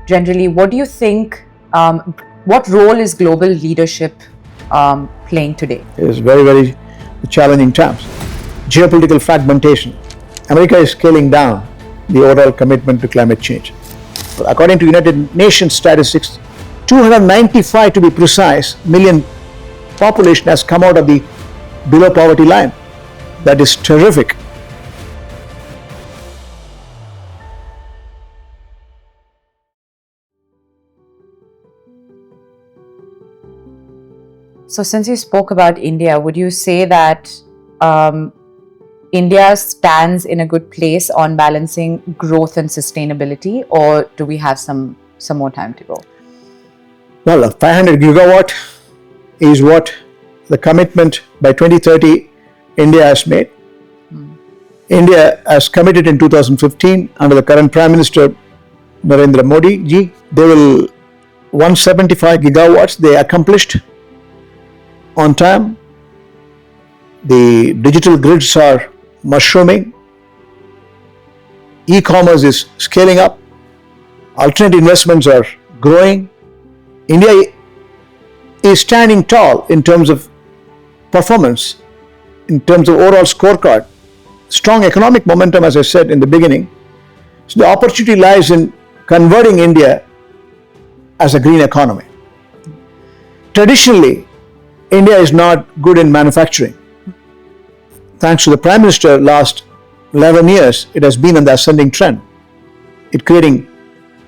generally, what do you think, what role is global leadership playing today? It is very, very challenging times. Geopolitical fragmentation. America is scaling down the overall commitment to climate change. According to United Nations statistics, 295 to be precise million population has come out of the below poverty line. That is terrific. So since you spoke about India, would you say that India stands in a good place on balancing growth and sustainability, or do we have some more time to go? Well, 500 gigawatt is what the commitment by 2030 India has made. India has committed in 2015 under the current Prime Minister Narendra Modi ji. They will 175 gigawatts they accomplished on time. The digital grids are mushrooming. E-commerce is scaling up. Alternate investments are growing. India is standing tall in terms of performance, in terms of overall scorecard. Strong economic momentum, as I said in the beginning. So the opportunity lies in converting India as a green economy. Traditionally, India is not good in manufacturing. Thanks to the Prime Minister, last 11 years, it has been on the ascending trend. It creating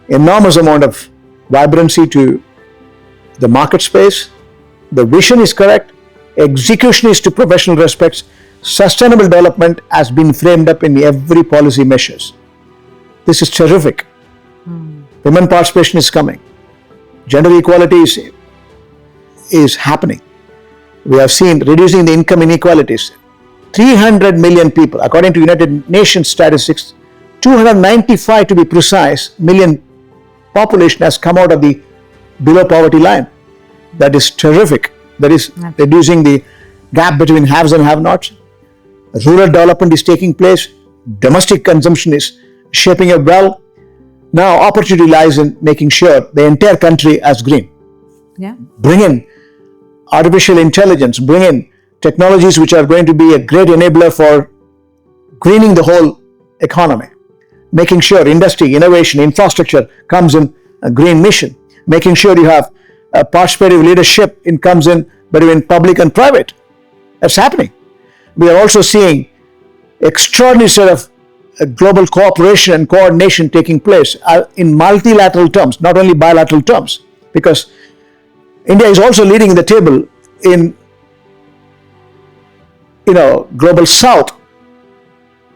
enormous amount of vibrancy to the market space. The vision is correct. Execution is to professional respects. Sustainable development has been framed up in every policy measures. This is terrific. Women participation is coming. Gender equality is happening. We have seen reducing the income inequalities. 300 million people, according to United Nations statistics, 295 to be precise million population has come out of the below poverty line. That is terrific. That is reducing the gap between haves and have-nots. Rural development is taking place. Domestic consumption is shaping up well. Now opportunity lies in making sure the entire country is green. Bring in artificial intelligence, bring in technologies which are going to be a great enabler for greening the whole economy. Making sure industry, innovation, infrastructure comes in a green mission. Making sure you have a participative leadership comes in between public and private. That's happening. We are also seeing extraordinary set of global cooperation and coordination taking place in multilateral terms, not only bilateral terms, because India is also leading the table in global south.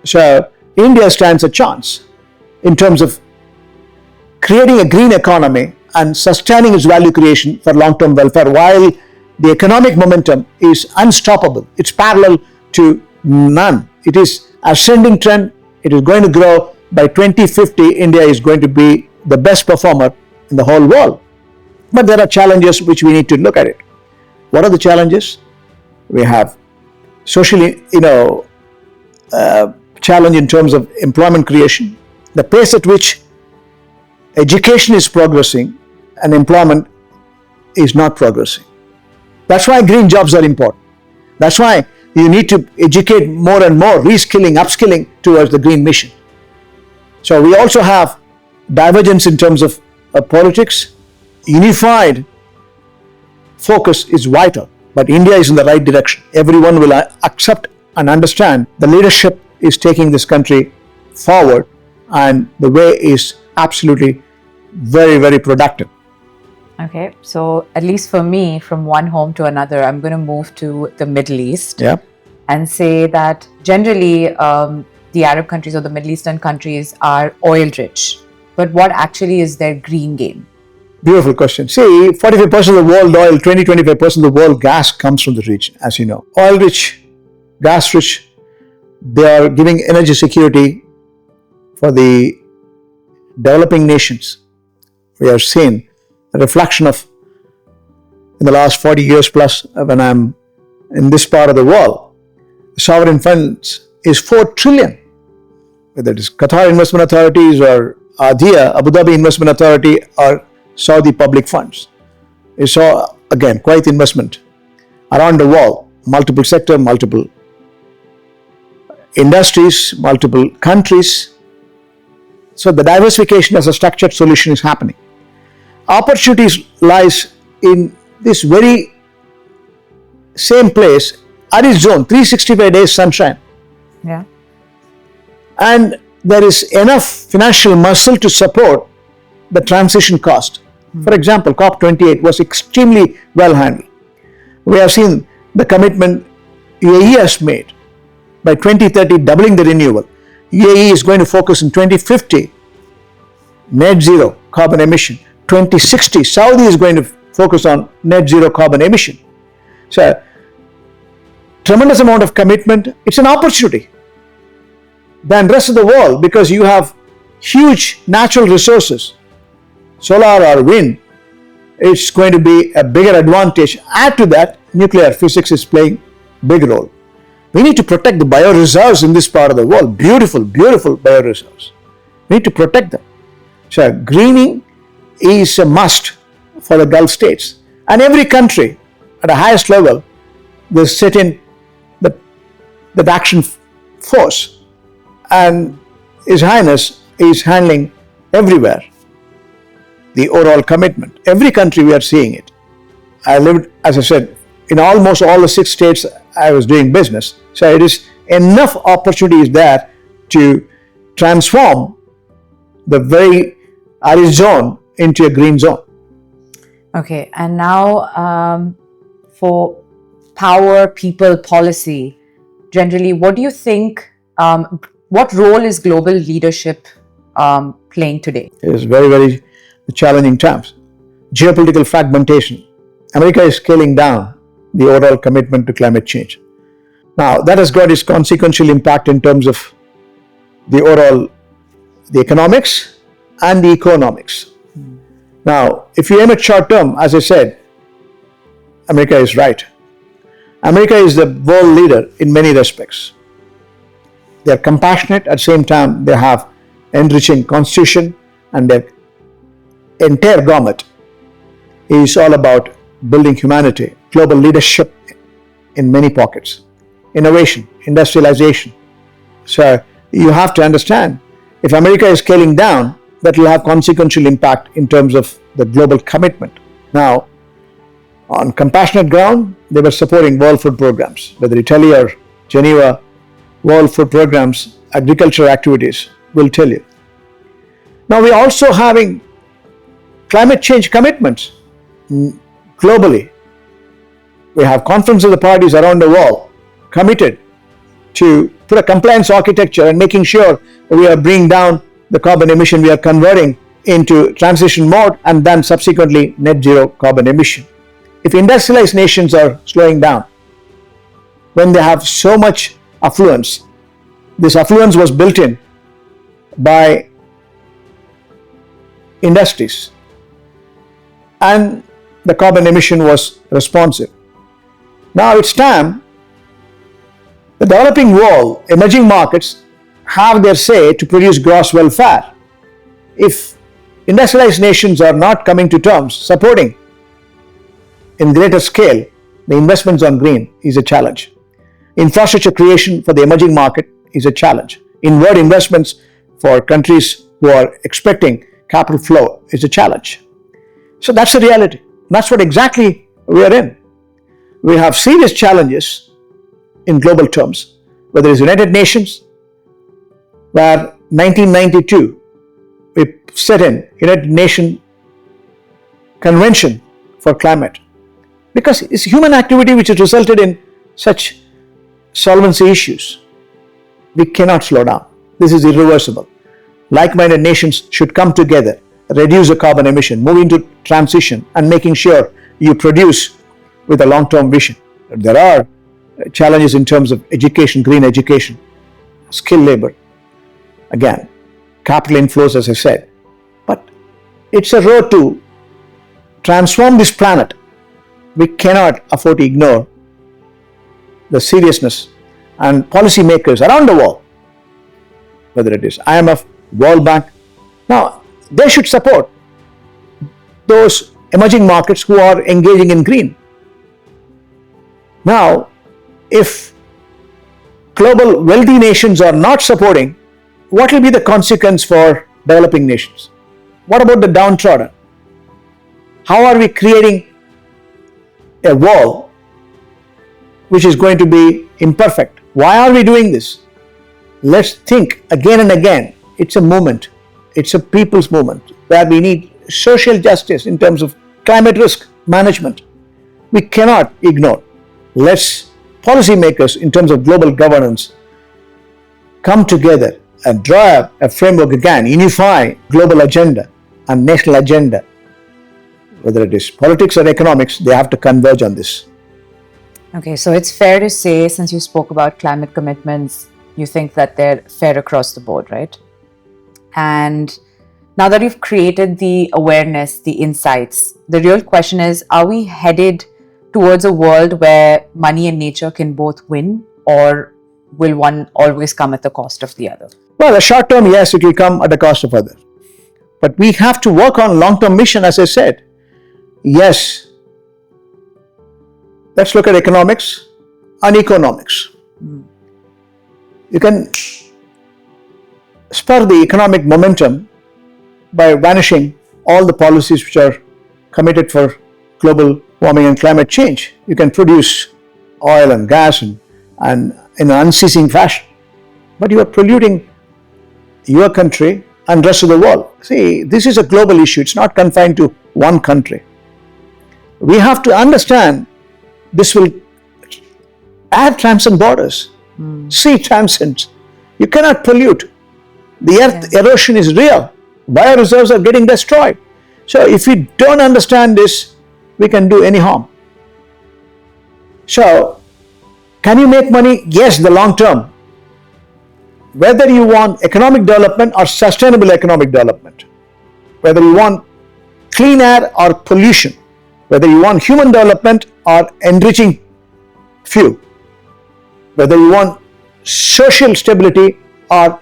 So India stands a chance in terms of creating a green economy and sustaining its value creation for long-term welfare, while the economic momentum is unstoppable. It's parallel to none. It is ascending trend. It is going to grow. By 2050, India is going to be the best performer in the whole world. But there are challenges which we need to look at it. What are the challenges? We have socially, challenge in terms of employment creation, the pace at which education is progressing and employment is not progressing. That's why green jobs are important. That's why you need to educate more and more, reskilling, upskilling towards the green mission. So we also have divergence in terms of politics. Unified focus is vital, but India is in the right direction. Everyone will accept and understand the leadership is taking this country forward, and the way is absolutely very, very productive. Okay, so at least for me, from one home to another, I'm going to move to the Middle East and say that generally the Arab countries or the Middle Eastern countries are oil rich. But what actually is their green game? Beautiful question. See, 45% of the world oil, 20-25% of the world gas comes from the region, as you know. Oil rich, gas rich, they are giving energy security for the developing nations. We have seen a reflection of, in the last 40 years plus, when I'm in this part of the world, sovereign funds is 4 trillion. Whether it is Qatar Investment Authorities or ADIA, Abu Dhabi Investment Authority, or Saudi public funds. You saw, again, quite investment around the world, multiple sector, multiple industries, multiple countries. So the diversification as a structured solution is happening. Opportunities lies in this very same place, Arizona, 365 days sunshine. Yeah. And there is enough financial muscle to support the transition cost. For example, COP28 was extremely well handled. We have seen the commitment UAE has made by 2030 doubling the renewable. UAE is going to focus in 2050 net zero carbon emission. 2060 Saudi is going to focus on net zero carbon emission. So tremendous amount of commitment. It's an opportunity than rest of the world because you have huge natural resources, solar or wind. It's going to be a bigger advantage. Add to that, nuclear physics is playing big role. We need to protect the bioreserves in this part of the world. Beautiful, beautiful bioreserves. We need to protect them. So greening is a must for the Gulf states. And every country at the highest level, they sit in the action force. And His Highness is handling everywhere the overall commitment. Every country we are seeing it. I lived, as I said, in almost all the 6 states I was doing business. So it is enough opportunities there to transform the very arid zone into a green zone. Okay, and now for power, people, policy, generally, what do you think, what role is global leadership playing today? It is very, very challenging times. Geopolitical fragmentation. America is scaling down the overall commitment to climate change. Now, that has got its consequential impact in terms of the overall, the economics and the eco-nomics. Now, if you aim at short term, as I said, America is right. America is the world leader in many respects. They are compassionate, at the same time they have enriching constitution, and their entire government is all about building humanity, global leadership in many pockets, innovation, industrialization. So you have to understand, if America is scaling down, that will have consequential impact in terms of the global commitment. Now, on compassionate ground, they were supporting World Food Programs, whether Italy or Geneva, World Food Programs, agriculture activities will tell you. Now, we are also having climate change commitments globally. We have conference of the parties around the world committed to put a compliance architecture and making sure that we are bringing down the carbon emission, we are converting into transition mode, and then subsequently net zero carbon emission. If industrialized nations are slowing down, when they have so much affluence, this affluence was built in by industries, and the carbon emission was responsive. Now it's time the developing world, emerging markets, have their say to produce gross welfare. If industrialized nations are not coming to terms supporting in greater scale the investments on green is a challenge. Infrastructure creation for the emerging market is a challenge. Inward investments for countries who are expecting capital flow is a challenge. So that's the reality. That's what exactly we are in. We have serious challenges in global terms, whether it's United Nations, where 1992 we set in United Nations Convention for Climate, because it's human activity which has resulted in such solvency issues. We cannot slow down. This is irreversible. Like-minded nations should come together, reduce the carbon emission, move into transition, and making sure you produce with a long-term vision. There are challenges in terms of education, green education, skilled labor. Again, capital inflows, as I said. But it's a road to transform this planet. We cannot afford to ignore the seriousness, and policymakers around the world, whether it is IMF, World Bank, Now, they should support those emerging markets who are engaging in green. Now, if global wealthy nations are not supporting, what will be the consequence for developing nations? What about the downtrodden? How are we creating a wall which is going to be imperfect? Why are we doing this? Let's think again and again. It's a movement. It's a people's movement where we need social justice in terms of climate risk management. We cannot ignore. Let's policymakers in terms of global governance come together and draw up a framework again, unify global agenda and national agenda. Whether it is politics or economics, they have to converge on this. Okay, so it's fair to say, since you spoke about climate commitments, you think that they're fair across the board, right? And now that you've created the awareness, the insights, the real question is, are we headed towards a world where money and nature can both win, or will one always come at the cost of the other? Well, the short term, yes, it will come at the cost of others. But we have to work on long-term mission, as I said. Yes, let's look at economics and eco-nomics. You can spur the economic momentum by banishing all the policies which are committed for global warming and climate change. You can produce oil and gas and in an unceasing fashion, but you are polluting your country and rest of the world. See, this is a global issue. It's not confined to one country. We have to understand this will air transcend borders. Sea transcends. You cannot pollute. The earth erosion is real. Bio reserves are getting destroyed. So if we don't understand this, we can do any harm. So, can you make money? Yes, the long term. Whether you want economic development or sustainable economic development, whether you want clean air or pollution, whether you want human development or enriching few, whether you want social stability or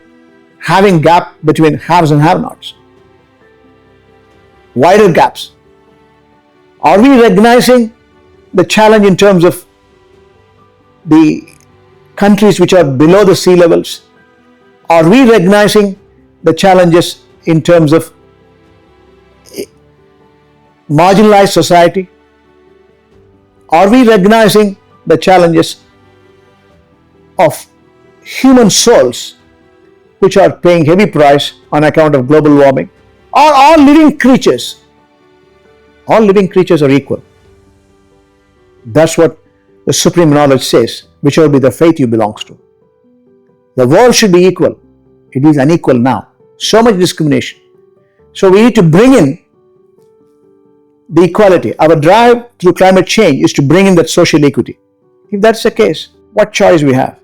having gap between haves and have-nots, wider gaps. Are we recognizing the challenge in terms of the countries which are below the sea levels? Are we recognizing the challenges in terms of marginalized society? Are we recognizing the challenges of human souls which are paying heavy price on account of global warming? Are all living creatures are equal? That's what the supreme knowledge says, whichever be the faith you belongs to. The world should be equal. It is unequal now. So much discrimination. So we need to bring in the equality. Our drive through climate change is to bring in that social equity. If that's the case, what choice we have?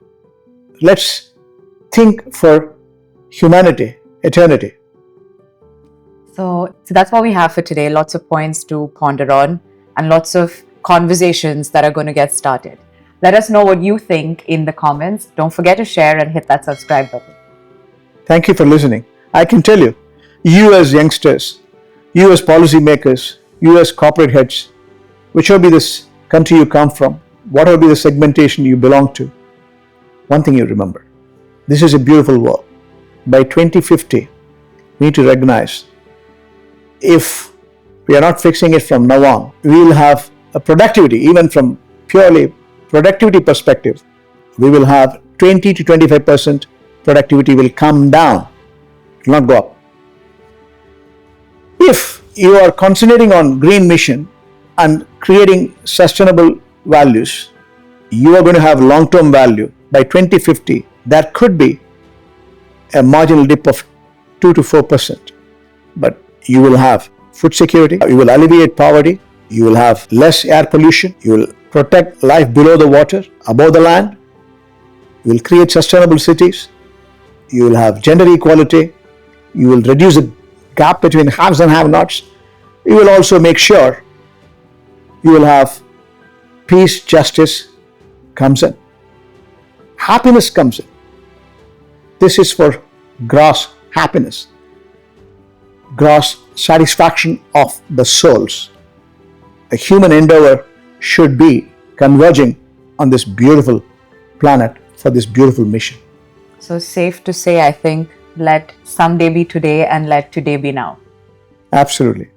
Let's think for humanity, eternity. So that's what we have for today. Lots of points to ponder on and lots of conversations that are going to get started. Let us know what you think in the comments. Don't forget to share and hit that subscribe button. Thank you for listening. I can tell you, you as youngsters, you as policymakers, you as corporate heads, whichever be this country you come from, whatever be the segmentation you belong to, one thing you remember, this is a beautiful world. By 2050, we need to recognize, if we are not fixing it from now on, we will have a productivity, even from purely productivity perspective, we will have 20 to 25% productivity will come down, it will not go up. If you are concentrating on green mission and creating sustainable values, you are going to have long-term value. By 2050, there could be a marginal dip of 2 to 4%, but you will have food security, you will alleviate poverty, you will have less air pollution, you will protect life below the water, above the land, you will create sustainable cities, you will have gender equality, you will reduce the gap between haves and have-nots, you will also make sure you will have peace, justice comes in, happiness comes in. This is for gross happiness. gross satisfaction of the souls. A human endeavor should be converging on this beautiful planet for this beautiful mission. So safe to say, I think, let someday be today and let today be now. Absolutely.